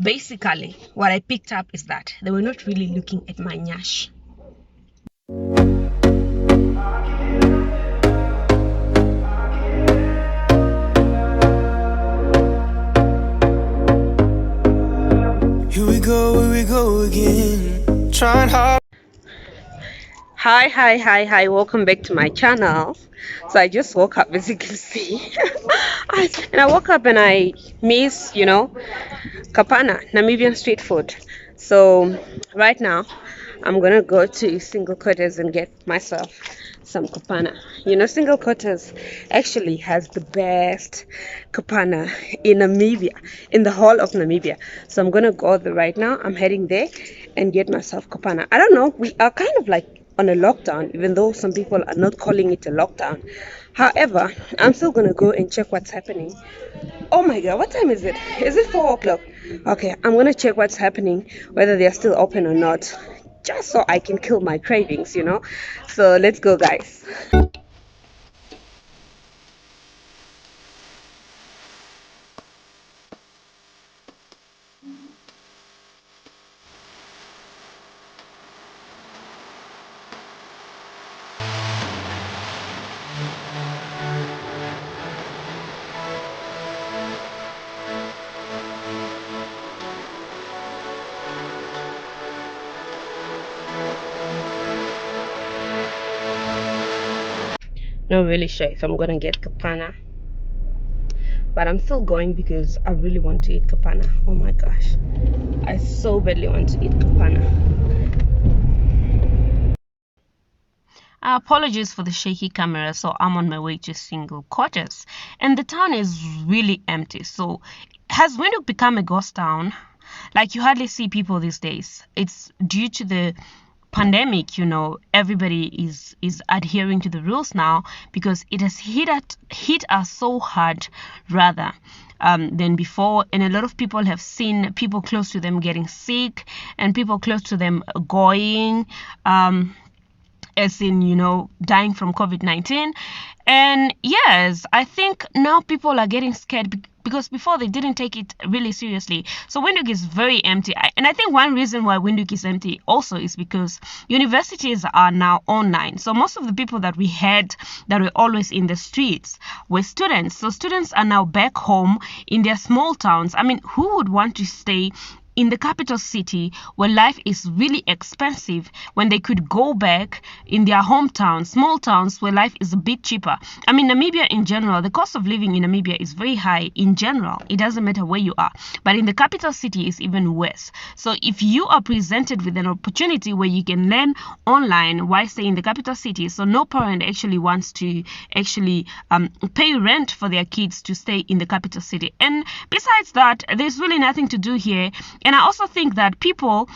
basically what I picked up is that they were not really looking at my nyash. Here we go again. Trying hard. Hi, welcome back to my channel. So I just woke up, as you can see. And I woke up and I miss, Kapana, Namibian street food. So right now I'm gonna go to single quarters and get myself some Kapana. Single quarters actually has the best Kapana in Namibia, in the whole of Namibia. So I'm gonna go there right now. I'm heading there and get myself Kapana. I don't know, we are kind of like on a lockdown, even though some people are not calling it a lockdown. However, I'm still gonna go and check what's happening. Oh my god, what time is it? Is it 4 o'clock? Okay, I'm gonna check what's happening, whether they're still open or not, just so I can kill my cravings. So let's go, guys. Not really sure if I'm gonna get Kapana, but I'm still going because I really want to eat Kapana. Oh my gosh, I so badly want to eat Kapana. Apologies for the shaky camera. So I'm on my way to single quarters and the town is really empty. So has Windhoek become a ghost town? Like, you hardly see people these days. It's due to the pandemic. Everybody is adhering to the rules now because it has hit us so hard, rather, than before, and a lot of people have seen people close to them getting sick and people close to them going, as in, dying from COVID-19. And yes, I think now people are getting scared because before they didn't take it really seriously. So Windhoek is very empty. And I think one reason why Windhoek is empty also is because universities are now online. So most of the people that we had that were always in the streets were students. So students are now back home in their small towns. I mean, who would want to stay in the capital city where life is really expensive when they could go back in their hometown, small towns where life is a bit cheaper? I mean, Namibia in general, the cost of living in Namibia is very high in general. It doesn't matter where you are, but in the capital city is even worse. So if you are presented with an opportunity where you can learn online while staying in the capital city, so no parent actually wants to actually pay rent for their kids to stay in the capital city. And besides that, there's really nothing to do here. And I also think that people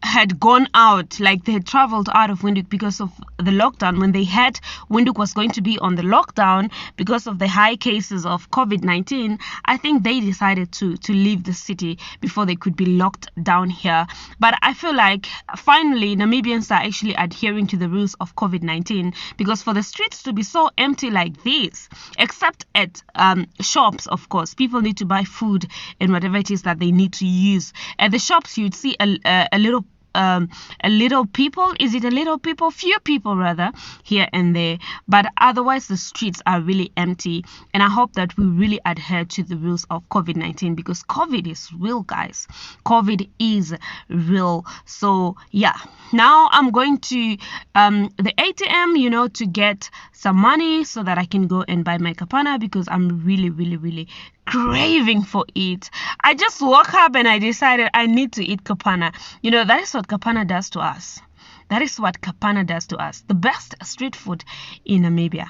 had gone out, like they had traveled out of Windhoek because of the lockdown. When they had Windhoek was going to be on the lockdown because of the high cases of COVID-19, I think they decided to leave the city before they could be locked down here. But I feel like finally Namibians are actually adhering to the rules of COVID-19, because for the streets to be so empty like this, except at shops, of course, people need to buy food and whatever it is that they need to use. At the shops, you'd see a little people, is it a little people, few people rather, here and there, but otherwise the streets are really empty. And I hope that we really adhere to the rules of COVID-19, because COVID is real, guys. COVID is real. So yeah, now I'm going to the ATM, to get some money so that I can go and buy my Kapana, because I'm really craving for it. I just woke up and I decided I need to eat Kapana. That is what Kapana does to us. That is what Kapana does to us. The best street food in Namibia.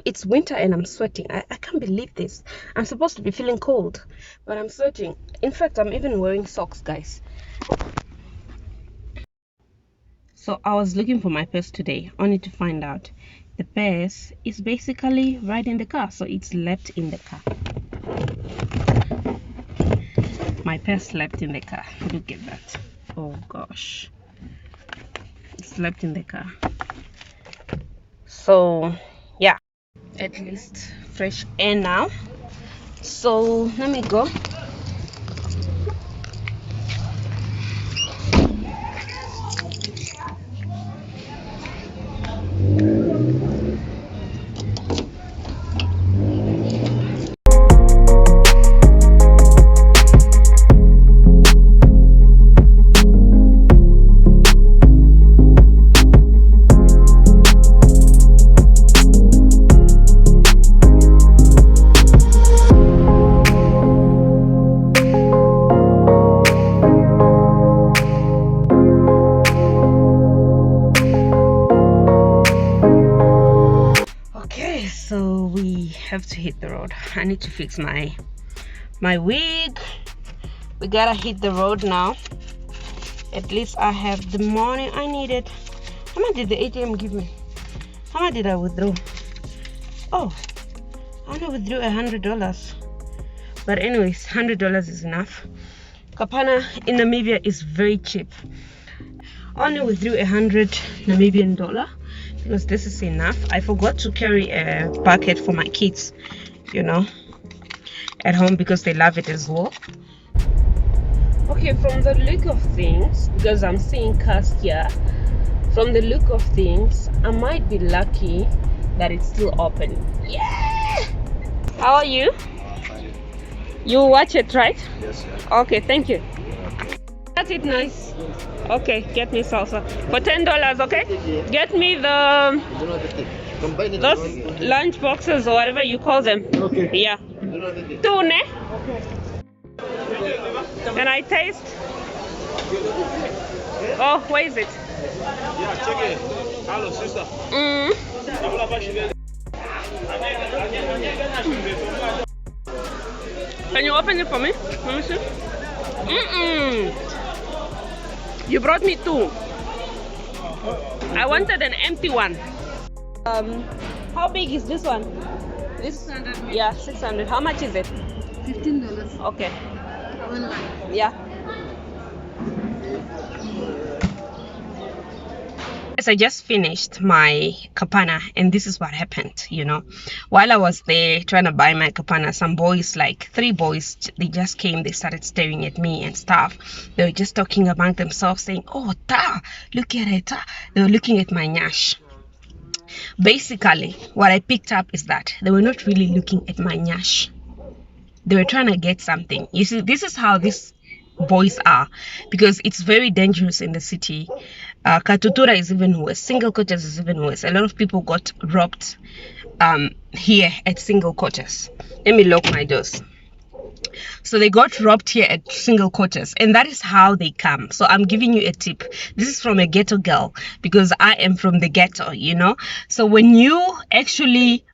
It's winter and I'm sweating. I can't believe this. I'm supposed to be feeling cold, but I'm sweating. In fact, I'm even wearing socks, guys. So I was looking for my purse today, only to find out the purse is basically right in the car. So it's left in the car. My pet slept in the car. Look at that. Oh gosh. It slept in the car. So yeah, at least fresh air now. So let me go. So we have to hit the road. I need to fix my wig. We gotta hit the road now. At least I have the money I needed. How much did the ATM give me? How much did I withdraw? Oh, I only withdrew $100. But anyways, $100 is enough. Kapana in Namibia is very cheap. I only withdrew 100 Namibian dollar because this is enough. I forgot to carry a bucket for my kids, you know, at home because they love it as well. Okay, from the look of things, because I'm seeing cars here, from the look of things, I might be lucky that it's still open. Yeah! How are you? You watch it, right? Yes, sir. Okay, thank you. That's it, nice. Okay, get me salsa for $10. Okay, get me those lunch boxes or whatever you call them. Okay. Yeah. Two, ne? Can I taste? Oh, where is it? Yeah, check it. Hello, sister. Can you open it for me? Let me see. You brought me two. I wanted an empty one. How big is this one? This 600. Yeah, 600. How much is it? $15. Okay. Online. Yeah. Yes, I just finished my Kapana, and this is what happened, you know. While I was there trying to buy my Kapana, some boys, like 3 boys, they just came, they started staring at me and stuff. They were just talking among themselves saying, oh, ta, look at it, ta. They were looking at my nyash. Basically, what I picked up is that they were not really looking at my nyash. They were trying to get something. You see, this is how these boys are, because it's very dangerous in the city. Katutura is even worse. Single quarters is even worse. A lot of people got robbed here at single quarters. Let me lock my doors. So they got robbed here at single quarters, and that is how they come. So I'm giving you a tip. This is from a ghetto girl, because I am from the ghetto, you know. So when you actually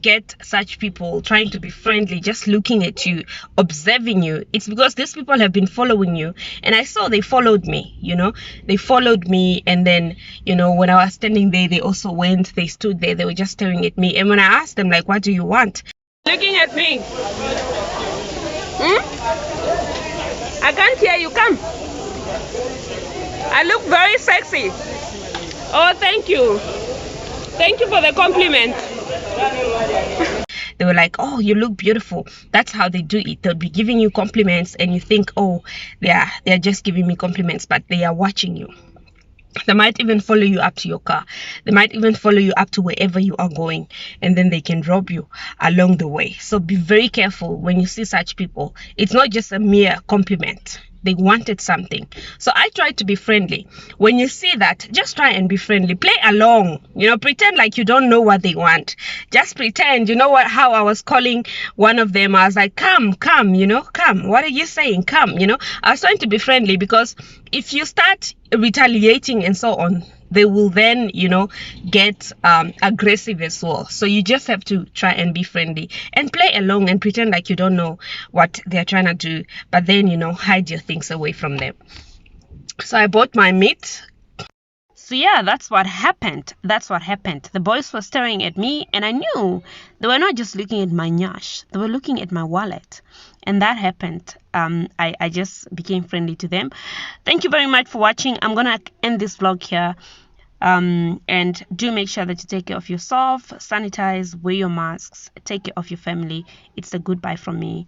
get such people trying to be friendly, just looking at you, observing you, it's because these people have been following you. And I saw they followed me, you know. They followed me, and then, you know, when I was standing there, they also went, they stood there, they were just staring at me. And when I asked them, like, what do you want? Looking at me. I can't hear you. Come. I look very sexy. Oh, thank you. Thank you for the compliment. They were like, oh, you look beautiful. That's how they do it. They'll be giving you compliments, and you think, oh, they're just giving me compliments, but they are watching you. They might even follow you up to your car. They might even follow you up to wherever you are going, and then they can rob you along the way. So be very careful when you see such people. It's not just a mere compliment. They wanted something. So I try to be friendly. When you see that, just try and be friendly. Play along. You know, pretend like you don't know what they want. Just pretend. You know what? How I was calling one of them. I was like, come, you know, come. What are you saying? Come, you know. I was trying to be friendly, because if you start retaliating and so on, they will then, you know, get aggressive as well. So you just have to try and be friendly and play along and pretend like you don't know what they're trying to do, but then, you know, hide your things away from them. So I bought my meat. So yeah, that's what happened. The boys were staring at me, and I knew they were not just looking at my nyash. They were looking at my wallet. and that happened. I just became friendly to them. Thank you very much for watching. I'm gonna end this vlog here. And do make sure that you take care of yourself, sanitize, wear your masks, take care of your family. It's a goodbye from me.